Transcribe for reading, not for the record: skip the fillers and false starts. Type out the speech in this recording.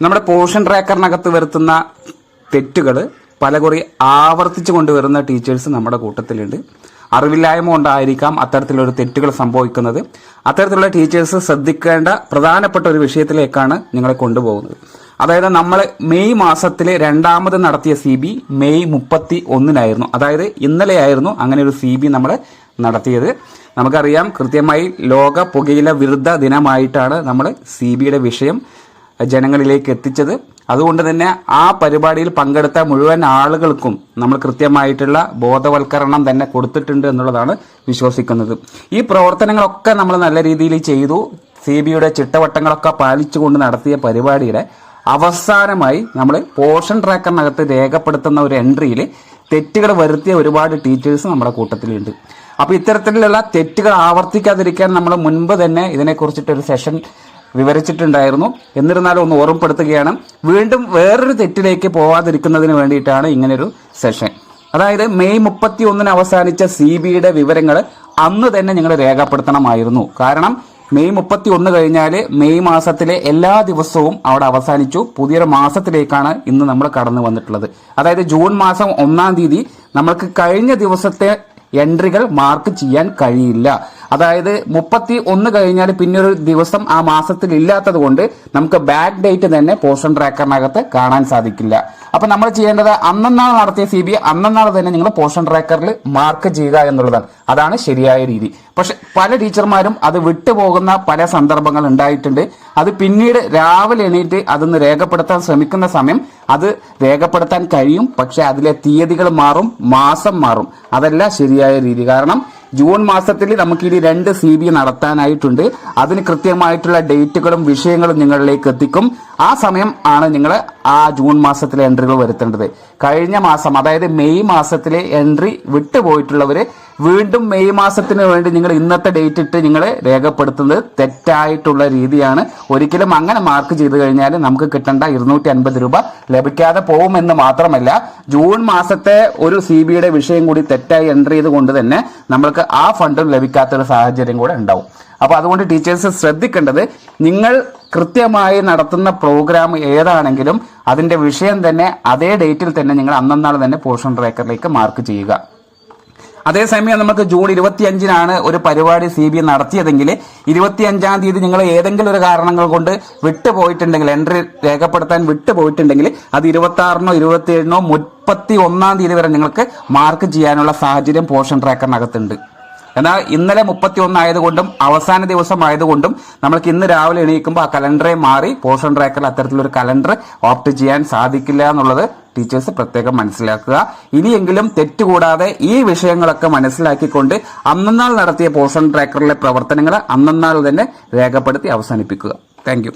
നമ്മുടെ പോർഷൻ ട്രാക്കറിനകത്ത് വരുത്തുന്ന തെറ്റുകൾ പലകുറി ആവർത്തിച്ചു കൊണ്ടുവരുന്ന ടീച്ചേഴ്സ് നമ്മുടെ കൂട്ടത്തിലുണ്ട്. അറിവില്ലായ്മ കൊണ്ടായിരിക്കാം അത്തരത്തിലൊരു തെറ്റുകൾ സംഭവിക്കുന്നത്. അത്തരത്തിലുള്ള ടീച്ചേഴ്സ് ശ്രദ്ധിക്കേണ്ട പ്രധാനപ്പെട്ട ഒരു വിഷയത്തിലേക്കാണ് നിങ്ങളെ കൊണ്ടുപോകുന്നത്. അതായത് നമ്മൾ മെയ് മാസത്തിലെ രണ്ടാമത് നടത്തിയ CB മെയ് 31-നായിരുന്നു. അതായത് ഇന്നലെയായിരുന്നു അങ്ങനെ ഒരു CB നമ്മൾ നടത്തിയത്. നമുക്കറിയാം, കൃത്യമായി ലോക പുകയില വിരുദ്ധ ദിനമായിട്ടാണ് നമ്മൾ CBയുടെ വിഷയം ജനങ്ങളിലേക്ക് എത്തിച്ചത്. അതുകൊണ്ട് തന്നെ ആ പരിപാടിയിൽ പങ്കെടുത്ത മുഴുവൻ ആളുകൾക്കും നമ്മൾ കൃത്യമായിട്ടുള്ള ബോധവൽക്കരണം തന്നെ കൊടുത്തിട്ടുണ്ട് എന്നുള്ളതാണ് വിശ്വസിക്കുന്നത്. ഈ പ്രവർത്തനങ്ങളൊക്കെ നമ്മൾ നല്ല രീതിയിൽ ചെയ്തു. CBയുടെ ചിട്ടവട്ടങ്ങളൊക്കെ പാലിച്ചുകൊണ്ട് നടത്തിയ പരിപാടിയുടെ അവസാനമായി നമ്മൾ പോർഷൻ ട്രാക്കറിനകത്ത് രേഖപ്പെടുത്തുന്ന ഒരു എൻട്രിയിൽ തെറ്റുകൾ വരുത്തിയ ഒരുപാട് ടീച്ചേഴ്സ് നമ്മുടെ കൂട്ടത്തിലുണ്ട്. അപ്പോൾ ഇത്തരത്തിലുള്ള തെറ്റുകൾ ആവർത്തിക്കാതിരിക്കാൻ നമ്മൾ മുൻപ് തന്നെ ഇതിനെക്കുറിച്ചിട്ടൊരു സെഷൻ വിവരിച്ചിട്ടുണ്ടായിരുന്നു. എന്നിരുന്നാലും ഒന്ന് ഓർമ്മപ്പെടുത്തുകയാണ്, വീണ്ടും വേറൊരു തെറ്റിലേക്ക് പോവാതിരിക്കുന്നതിന് വേണ്ടിയിട്ടാണ് ഇങ്ങനൊരു സെഷൻ. അതായത് മെയ് 31-ന് അവസാനിച്ച CBയുടെ വിവരങ്ങൾ അന്ന് തന്നെ നിങ്ങൾ രേഖപ്പെടുത്തണമായിരുന്നു. കാരണം മെയ് 31 കഴിഞ്ഞാൽ മെയ് മാസത്തിലെ എല്ലാ ദിവസവും അവിടെ അവസാനിച്ചു. പുതിയൊരു മാസത്തിലേക്കാണ് ഇന്ന് നമ്മൾ കടന്നു വന്നിട്ടുള്ളത്. അതായത് ജൂൺ മാസം 1-ാം തീയതി നമ്മൾക്ക് കഴിഞ്ഞ ദിവസത്തെ എൻട്രികൾ മാർക്ക് ചെയ്യാൻ കഴിയില്ല. അതായത് 31 കഴിഞ്ഞാൽ പിന്നൊരു ദിവസം ആ മാസത്തിൽ ഇല്ലാത്തത് കൊണ്ട് നമുക്ക് ബാക്ക് ഡേറ്റ് തന്നെ പോർഷൻ ട്രാക്കറിനകത്ത് കാണാൻ സാധിക്കില്ല. അപ്പൊ നമ്മൾ ചെയ്യേണ്ടത് അന്നന്നാൾ നടത്തിയ CB അന്നന്നാൾ തന്നെ നിങ്ങൾ പോർഷൻ ട്രാക്കറിൽ മാർക്ക് ചെയ്യുക എന്നുള്ളതാണ്. അതാണ് ശരിയായ രീതി. പക്ഷെ പല ടീച്ചർമാരും അത് വിട്ടുപോകുന്ന പല സന്ദർഭങ്ങൾ ഉണ്ടായിട്ടുണ്ട്. അത് പിന്നീട് രാവിലെ എണീറ്റ് അതൊന്ന് രേഖപ്പെടുത്താൻ ശ്രമിക്കുന്ന സമയം അത് രേഖപ്പെടുത്താൻ കഴിയും. പക്ഷെ അതിലെ തീയതികൾ മാറും, മാസം മാറും. അതല്ല ശരിയായ രീതി. കാരണം ജൂൺ മാസത്തിൽ നമുക്കിനി 2 CB നടത്താനായിട്ടുണ്ട്. അതിന് കൃത്യമായിട്ടുള്ള ഡേറ്റുകളും വിഷയങ്ങളും നിങ്ങളിലേക്ക് എത്തിക്കും. ആ സമയം ആണ് നിങ്ങൾ ആ ജൂൺ മാസത്തിലെ എൻട്രികൾ വരുത്തേണ്ടത്. കഴിഞ്ഞ മാസം അതായത് മെയ് മാസത്തിലെ എൻട്രി വിട്ടുപോയിട്ടുള്ളവര് വീണ്ടും മെയ് മാസത്തിന് വേണ്ടി നിങ്ങൾ ഇന്നത്തെ ഡേറ്റ് ഇട്ട് നിങ്ങൾ രേഖപ്പെടുത്തുന്നത് തെറ്റായിട്ടുള്ള രീതിയാണ്. ഒരിക്കലും അങ്ങനെ മാർക്ക് ചെയ്ത് കഴിഞ്ഞാൽ നമുക്ക് കിട്ടേണ്ട 250 രൂപ ലഭിക്കാതെ പോകുമെന്ന് മാത്രമല്ല, ജൂൺ മാസത്തെ ഒരു CBയുടെ വിഷയം കൂടി തെറ്റായി എൻട്രി ചെയ്തുകൊണ്ട് തന്നെ നമ്മൾക്ക് ആ ഫണ്ടും ലഭിക്കാത്തൊരു സാഹചര്യം കൂടെ ഉണ്ടാവും. അപ്പൊ അതുകൊണ്ട് ടീച്ചേഴ്സ് ശ്രദ്ധിക്കേണ്ടത്, നിങ്ങൾ കൃത്യമായി നടത്തുന്ന പ്രോഗ്രാം ഏതാണെങ്കിലും അതിന്റെ വിഷയം തന്നെ അതേ ഡേറ്റിൽ തന്നെ നിങ്ങൾ അന്നന്നാൾ തന്നെ പോർഷൻ ട്രാക്കറിലേക്ക് മാർക്ക് ചെയ്യുക. അതേസമയം നമുക്ക് ജൂൺ 25-നാണ് ഒരു പരിപാടി CB നടത്തിയതെങ്കിൽ 25-ാം തീയതി നിങ്ങൾ ഏതെങ്കിലും ഒരു കാരണങ്ങൾ കൊണ്ട് വിട്ടുപോയിട്ടുണ്ടെങ്കിൽ, എൻട്രി രേഖപ്പെടുത്താൻ വിട്ടുപോയിട്ടുണ്ടെങ്കിൽ അത് 26-നോ 27-നോ 31-ാം തീയതി വരെ നിങ്ങൾക്ക് മാർക്ക് ചെയ്യാനുള്ള സാഹചര്യം പോർഷൻ ട്രാക്കറിനകത്തുണ്ട്. എന്നാൽ ഇന്നലെ 31 ആയതുകൊണ്ടും അവസാന ദിവസം ആയതുകൊണ്ടും നമ്മൾക്ക് ഇന്ന് രാവിലെ എണീക്കുമ്പോൾ ആ കലണ്ടറെ മാറി പോർഷൻ ട്രാക്കറിൽ അത്തരത്തിലൊരു കലണ്ടർ ഓപ്റ്റ് ചെയ്യാൻ സാധിക്കില്ല എന്നുള്ളത് ടീച്ചേഴ്സ് പ്രത്യേകം മനസ്സിലാക്കുക. ഇനിയെങ്കിലും തെറ്റുകൂടാതെ ഈ വിഷയങ്ങളൊക്കെ മനസ്സിലാക്കിക്കൊണ്ട് അന്നന്നാൾ നടത്തിയ പോർഷൻ ട്രാക്കറിലെ പ്രവർത്തനങ്ങൾ അന്നന്നാൾ തന്നെ രേഖപ്പെടുത്തി അവസാനിപ്പിക്കുക. താങ്ക്